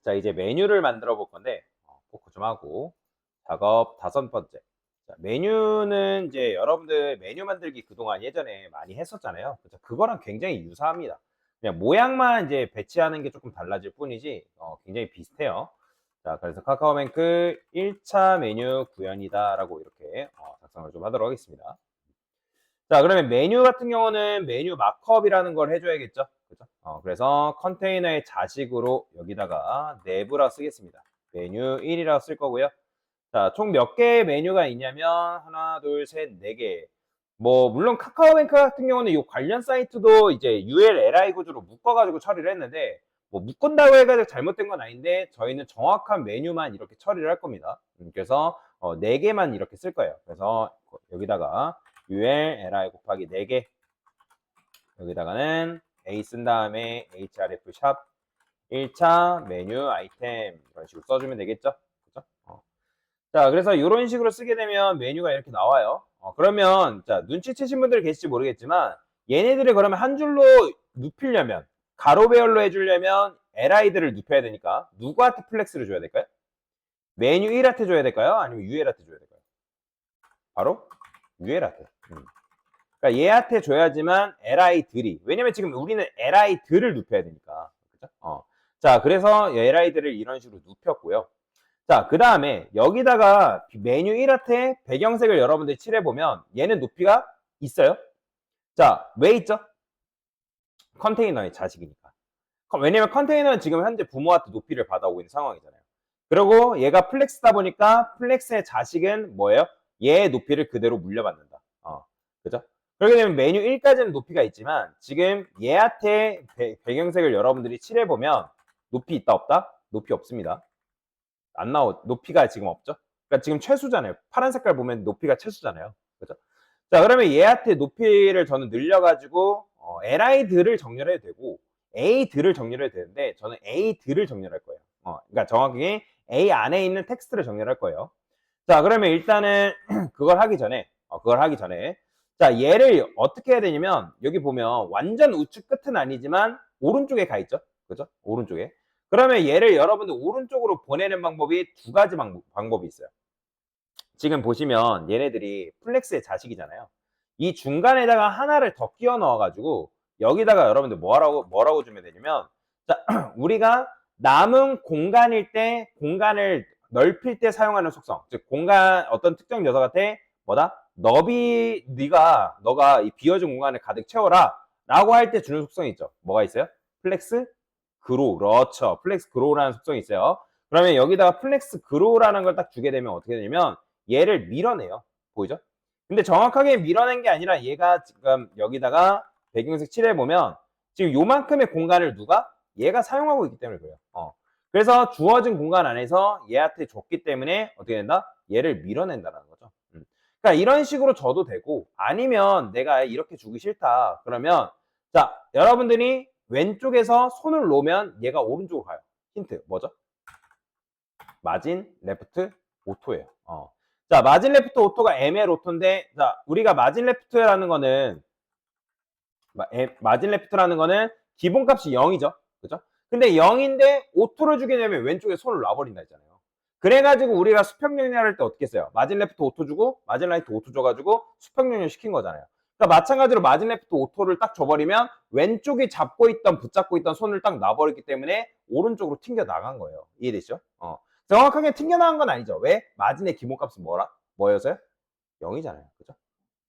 자, 이제 메뉴를 만들어 볼 건데, 포크 좀 하고, 작업 5번째. 자, 메뉴는 이제 여러분들 메뉴 만들기 그동안 예전에 많이 했었잖아요. 그래서 그거랑 굉장히 유사합니다. 그냥 모양만 이제 배치하는 게 조금 달라질 뿐이지, 굉장히 비슷해요. 자, 그래서 카카오뱅크 1차 메뉴 구현이다라고 이렇게 작성을 좀 하도록 하겠습니다. 자, 그러면 메뉴 같은 경우는 메뉴 마크업이라는 걸 해줘야겠죠. 그죠? 그래서 컨테이너의 자식으로 여기다가 내부라 쓰겠습니다. 메뉴 1이라고 쓸 거고요. 자, 총 몇 개의 메뉴가 있냐면 하나, 둘, 셋, 네 개. 뭐 물론 카카오뱅크 같은 경우는 이 관련 사이트도 이제 ULLI 구조로 묶어가지고 처리를 했는데 뭐 묶은다고 해가지고 잘못된 건 아닌데 저희는 정확한 메뉴만 이렇게 처리를 할 겁니다. 그래서 네 개만 이렇게 쓸 거예요. 그래서 여기다가 ULLI 곱하기 4개 여기다가는 A 쓴 다음에 href 샵 1차 메뉴 아이템 이런 식으로 써주면 되겠죠. 그죠? 자, 그래서 이런 식으로 쓰게 되면 메뉴가 이렇게 나와요. 그러면 자, 눈치채신 분들 계실지 모르겠지만 얘네들을 그러면 한 줄로 눕히려면 가로 배열로 해주려면 li들을 눕혀야 되니까 누구한테 플렉스를 줘야 될까요? 메뉴 1한테 줘야 될까요? 아니면 UL한테 줘야 될까요? 바로 UL한테. 그러니까 얘한테 줘야지만 li들이, 왜냐면 지금 우리는 li들을 눕혀야 되니까. 그죠? 자, 그래서 li들을 이런 식으로 눕혔고요. 자, 그 다음에 여기다가 메뉴 1한테 배경색을 여러분들이 칠해보면 얘는 높이가 있어요. 자, 왜 있죠? 컨테이너의 자식이니까. 왜냐면 컨테이너는 지금 현재 부모한테 높이를 받아오고 있는 상황이잖아요. 그리고 얘가 플렉스다 보니까 플렉스의 자식은 뭐예요? 얘의 높이를 그대로 물려받는다. 그죠? 그렇게 되면 메뉴 1까지는 높이가 있지만 지금 얘한테 배경색을 여러분들이 칠해보면 높이 있다 없다? 높이 없습니다. 안 높이가 지금 없죠? 그러니까 지금 최소잖아요. 파란 색깔 보면 높이가 최소잖아요. 그죠? 자, 그러면 얘한테 높이를 저는 늘려가지고 li들을 정렬해도 되고 a들을 정렬해도 되는데 저는 a들을 정렬할 거예요. 그러니까 정확히 a 안에 있는 텍스트를 정렬할 거예요. 자, 그러면 일단은 그걸 하기 전에 자, 얘를 어떻게 해야 되냐면 여기 보면 완전 우측 끝은 아니지만 오른쪽에 가 있죠. 그죠? 오른쪽에. 그러면 얘를 여러분들 오른쪽으로 보내는 방법이 두 가지 방법이 있어요. 지금 보시면 얘네들이 플렉스의 자식이잖아요. 이 중간에다가 하나를 더 끼워 넣어가지고 여기다가 여러분들 뭐라고 주면 되냐면 자, 우리가 남은 공간일 때 공간을 넓힐 때 사용하는 속성, 즉 공간 어떤 특정 녀석한테 뭐다? 너가 이 비어진 공간을 가득 채워라 라고 할 때 주는 속성이 있죠. 뭐가 있어요? 플렉스 그로우. 그렇죠. 플렉스 그로우라는 속성이 있어요. 그러면 여기다가 플렉스 그로우라는 걸 딱 주게 되면 어떻게 되냐면 얘를 밀어내요. 보이죠? 근데 정확하게 밀어낸 게 아니라 얘가 지금 여기다가 배경색 칠해보면 지금 요만큼의 공간을 얘가 사용하고 있기 때문에 그래요. 그래서 주어진 공간 안에서 얘한테 줬기 때문에 어떻게 된다? 얘를 밀어낸다는 거죠. 그러니까 이런 식으로 줘도 되고 아니면 내가 이렇게 주기 싫다. 그러면 자, 여러분들이 왼쪽에서 손을 놓으면 얘가 오른쪽으로 가요. 힌트 뭐죠? 마진 레프트 오토예요. 자, 마진 레프트 오토가 ML 오토인데 자, 우리가 마진 레프트라는 거는 기본값이 0이죠. 그죠? 근데 0인데 오토를 주게 되면 왼쪽에 손을 놔버린다 했잖아요. 그래가지고 우리가 수평 영렬 할 때 어떻게 써요? 마진 레프트 오토 주고 마진 라이트 오토 줘가지고 수평 영렬 시킨 거잖아요. 그러니까 마찬가지로 마진 레프트 오토를 딱 줘버리면 왼쪽이 붙잡고 있던 손을 딱 놔버렸기 때문에 오른쪽으로 튕겨 나간 거예요. 이해되시죠? 정확하게 튕겨 나간 건 아니죠. 왜? 마진의 기본값은 뭐여서요? 0이잖아요. 그죠?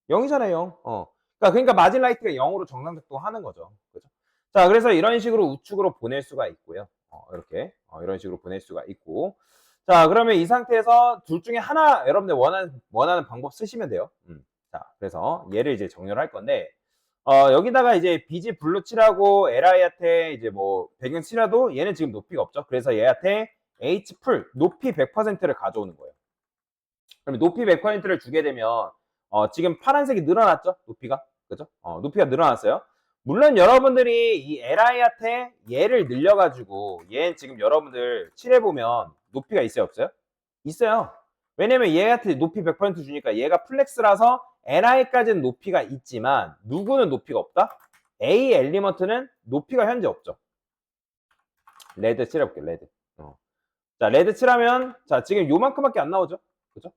0이잖아요. 그러니까 마진 라이트가 0으로 정상 작동하는 거죠. 그죠? 자, 그래서 이런 식으로 우측으로 보낼 수가 있고요. 이렇게 이런 식으로 보낼 수가 있고. 자, 그러면 이 상태에서 둘 중에 하나 여러분들 원하는 방법 쓰시면 돼요. 자, 그래서 얘를 이제 정렬할 건데 여기다가 이제 BG 블루 칠하고 LI한테 이제 뭐 배경 칠해도 얘는 지금 높이가 없죠. 그래서 얘한테 H 풀 높이 100%를 가져오는 거예요. 그러면 높이 100%를 주게 되면 지금 파란색이 늘어났죠? 높이가. 그죠? 높이가 늘어났어요. 물론 여러분들이 이 LI한테 얘를 늘려가지고 얘는 지금 여러분들 칠해보면 높이가 있어요? 없어요? 있어요. 왜냐면 얘한테 높이 100% 주니까 얘가 플렉스라서 LI까지는 높이가 있지만 누구는 높이가 없다? A 엘리먼트는 높이가 현재 없죠. 레드 칠해볼게요. 레드. 자, 레드 칠하면, 자, 지금 요만큼밖에 안 나오죠? 그죠?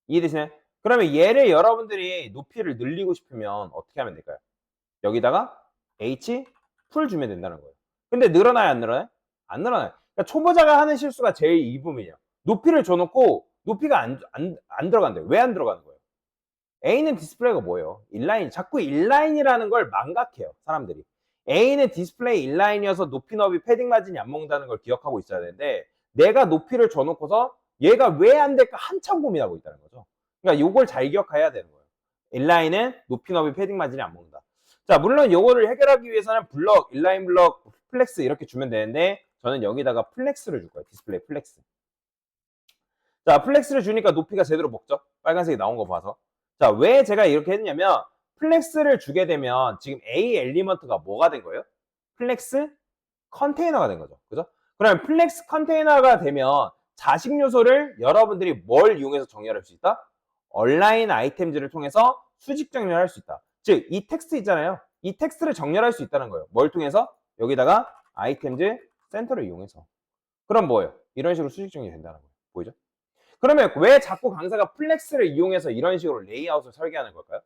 이해되시나요? 그러면 얘를 여러분들이 높이를 늘리고 싶으면 어떻게 하면 될까요? 여기다가 H 풀 주면 된다는 거예요. 근데 늘어나요, 안 늘어나요? 안 늘어나요. 그러니까 초보자가 하는 실수가 제일 이 부분이에요. 높이를 줘놓고 높이가 안 들어간대요. 왜 안 들어가는 거예요? A는 디스플레이가 뭐예요? 인라인. 자꾸 인라인이라는 걸 망각해요, 사람들이. A는 디스플레이 인라인이어서 높이 너비 패딩 마진이 안 먹는다는 걸 기억하고 있어야 되는데 내가 높이를 줘놓고서 얘가 왜 안 될까 한참 고민하고 있다는 거죠. 그러니까 이걸 잘 기억해야 되는 거예요. 인라인은 높이 너비 패딩 마진이 안 먹는다. 자, 물론 이거를 해결하기 위해서는 블럭, 인라인 블럭, 플렉스 이렇게 주면 되는데 저는 여기다가 플렉스를 줄 거예요. 디스플레이 플렉스. 자, 플렉스를 주니까 높이가 제대로 먹죠? 빨간색이 나온 거 봐서. 자, 왜 제가 이렇게 했냐면 플렉스를 주게 되면 지금 A 엘리먼트가 뭐가 된 거예요? 플렉스 컨테이너가 된 거죠. 그죠? 그러면 플렉스 컨테이너가 되면 자식 요소를 여러분들이 뭘 이용해서 정렬할 수 있다? 얼라인 아이템즈를 통해서 수직 정렬할 수 있다. 즉, 이 텍스트 있잖아요. 이 텍스트를 정렬할 수 있다는 거예요. 뭘 통해서? 여기다가 아이템즈 센터를 이용해서. 그럼 뭐예요? 이런 식으로 수직 정렬이 된다는 거예요. 보이죠? 그러면 왜 자꾸 강사가 플렉스를 이용해서 이런 식으로 레이아웃을 설계하는 걸까요?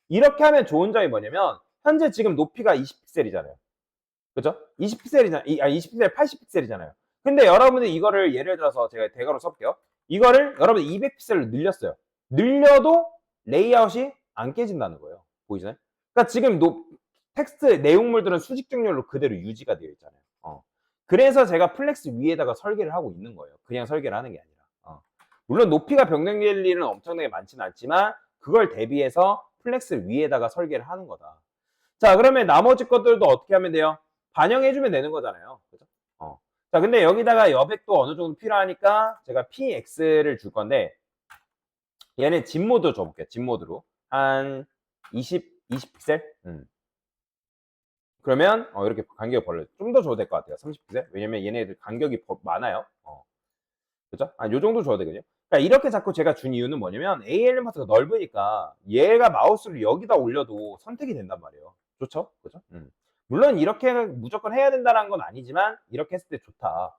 이렇게 하면 좋은 점이 뭐냐면 현재 지금 높이가 20픽셀이잖아요. 그죠? 20픽셀이잖아요. 20픽셀, 80픽셀이잖아요. 근데 여러분이 이거를 예를 들어서 제가 대괄호 써볼게요. 이거를 여러분 200픽셀로 늘렸어요. 늘려도 레이아웃이 안 깨진다는 거예요. 보이시나요? 그러니까 지금 텍스트 내용물들은 수직 정렬로 그대로 유지가 되어 있잖아요. 그래서 제가 플렉스 위에다가 설계를 하고 있는 거예요. 그냥 설계를 하는 게 아니라. 물론 높이가 변경될 일은 엄청나게 많지는 않지만 그걸 대비해서 플렉스 위에다가 설계를 하는 거다. 자, 그러면 나머지 것들도 어떻게 하면 돼요? 반영해주면 되는 거잖아요. 그죠? 자, 근데 여기다가 여백도 어느 정도 필요하니까 제가 PX를 줄 건데 얘는 진 모드 줘볼게요. 진 모드로. 한 20픽셀? 그러면 이렇게 간격이 벌려요. 좀 더 줘도 될 것 같아요. 30픽셀? 왜냐면 얘네들 간격이 많아요. 그죠? 요 정도 줘도 되거든요. 그러니까 이렇게 자꾸 제가 준 이유는 뭐냐면 A 엘리먼트가 넓으니까 얘가 마우스를 여기다 올려도 선택이 된단 말이에요. 좋죠? 그죠? 물론 이렇게 무조건 해야 된다는 건 아니지만 이렇게 했을 때 좋다.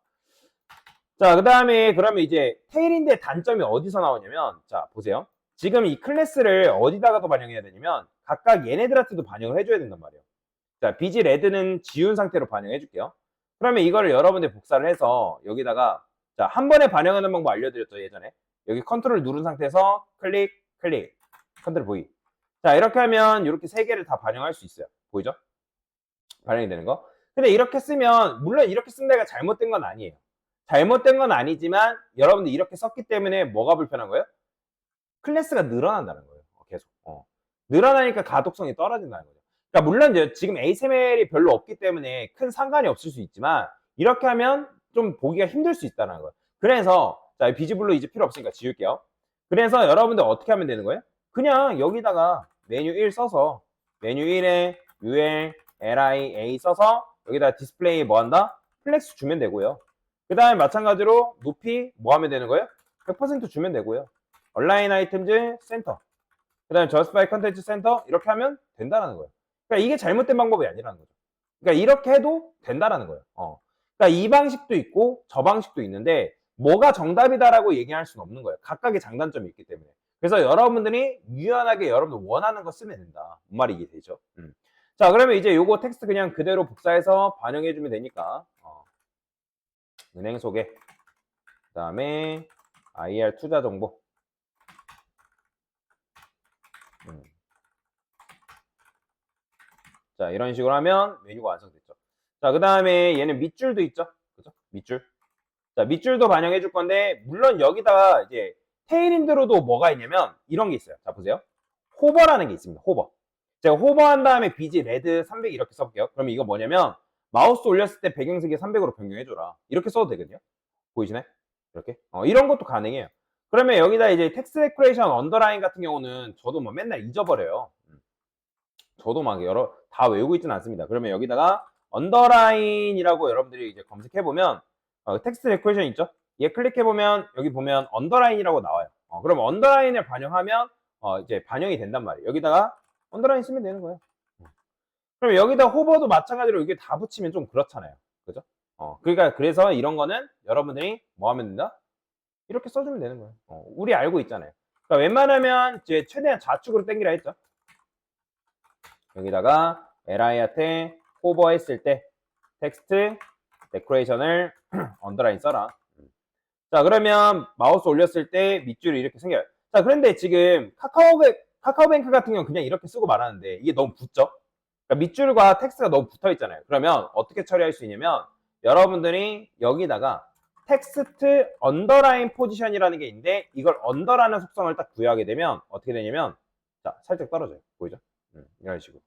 자, 그 다음에 그러면 이제 테일인데 단점이 어디서 나오냐면 자, 보세요. 지금 이 클래스를 어디다가도 반영해야 되냐면 각각 얘네들한테도 반영을 해줘야 된단 말이에요. 자, BG 레드는 지운 상태로 반영해 줄게요. 그러면 이거를 여러분들 복사를 해서 여기다가 자, 한 번에 반영하는 방법 알려드렸죠, 예전에. 여기 컨트롤 누른 상태에서 클릭, 클릭, 컨트롤 V. 자, 이렇게 하면 이렇게 세 개를 다 반영할 수 있어요. 보이죠? 반영이 되는 거. 근데 이렇게 쓰면, 물론 이렇게 쓴 데가 잘못된 건 아니에요. 잘못된 건 아니지만, 여러분들 이렇게 썼기 때문에 뭐가 불편한 거예요? 클래스가 늘어난다는 거예요. 계속. 늘어나니까 가독성이 떨어진다는 거죠. 그러니까 물론 지금 HTML이 별로 없기 때문에 큰 상관이 없을 수 있지만, 이렇게 하면 좀 보기가 힘들 수 있다는 거예요. 그래서 자, 비즈블루 이제 필요 없으니까 지울게요. 그래서 여러분들 어떻게 하면 되는 거예요? 그냥 여기다가 메뉴 1 써서 메뉴 1에 UL, LI, A 써서 여기다 디스플레이 뭐 한다? 플렉스 주면 되고요. 그 다음에 마찬가지로 높이 뭐 하면 되는 거예요? 100% 주면 되고요. 얼라인 아이템즈 센터. 그 다음에 저스파이 컨텐츠 센터 이렇게 하면 된다는 거예요. 그러니까 이게 잘못된 방법이 아니라는 거죠. 그러니까 이렇게 해도 된다라는 거예요. 그러니까 이 방식도 있고 저 방식도 있는데 뭐가 정답이다라고 얘기할 수는 없는 거예요. 각각의 장단점이 있기 때문에. 그래서 여러분들이 유연하게 여러분들 원하는 거 쓰면 된다. 뭔 말이 이해되죠? 자, 그러면 이제 요거 텍스트 그냥 그대로 복사해서 반영해주면 되니까 은행 소개, 그 다음에 IR 투자 정보. 자, 이런 식으로 하면 메뉴가 완성됐죠. 자, 그 다음에 얘는 밑줄도 있죠. 그죠? 밑줄. 자, 밑줄도 반영해 줄 건데, 물론 여기다가 이제 테일인드로도 뭐가 있냐면, 이런 게 있어요. 자, 보세요. 호버라는 게 있습니다. 호버. 제가 호버한 다음에 BG 레드 300 이렇게 써볼게요. 그러면 이거 뭐냐면, 마우스 올렸을 때 배경색이 300으로 변경해줘라. 이렇게 써도 되거든요. 보이시나요? 이렇게. 이런 것도 가능해요. 그러면 여기다 이제 텍스트 데코레이션 언더라인 같은 경우는 저도 뭐 맨날 잊어버려요. 저도 막 다 외우고 있지는 않습니다. 그러면 여기다가 언더라인이라고 여러분들이 이제 검색해보면 텍스트 데코레이션 있죠? 얘 클릭해보면 여기 보면 언더라인이라고 나와요. 그럼 언더라인을 반영하면 이제 반영이 된단 말이에요. 여기다가 언더라인 쓰면 되는 거예요. 그럼 여기다 호버도 마찬가지로 이게 다 붙이면 좀 그렇잖아요. 그죠? 그러니까 그래서 이런 거는 여러분들이 뭐 하면 된다? 이렇게 써주면 되는 거예요. 우리 알고 있잖아요. 그러니까 웬만하면 이제 최대한 좌측으로 당기라 했죠. 여기다가 li한테 호버 했을 때 텍스트 데코레이션을 언더라인 써라. 자, 그러면 마우스 올렸을 때 밑줄이 이렇게 생겨요. 자, 그런데 지금 카카오뱅크 같은 경우는 그냥 이렇게 쓰고 말하는데 이게 너무 붙죠? 그러니까 밑줄과 텍스트가 너무 붙어 있잖아요. 그러면 어떻게 처리할 수 있냐면 여러분들이 여기다가 텍스트 언더라인 포지션이라는 게 있는데 이걸 언더라는 속성을 딱 부여하게 되면 어떻게 되냐면 자, 살짝 떨어져요. 보이죠? 이런 식으로.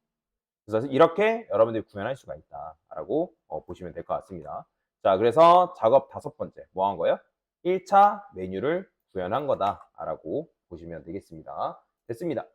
그래서 이렇게 여러분들이 구현할 수가 있다라고 보시면 될 것 같습니다. 자, 그래서 작업 5번째 뭐 한 거예요? 1차 메뉴를 구현한 거다라고 보시면 되겠습니다. 됐습니다.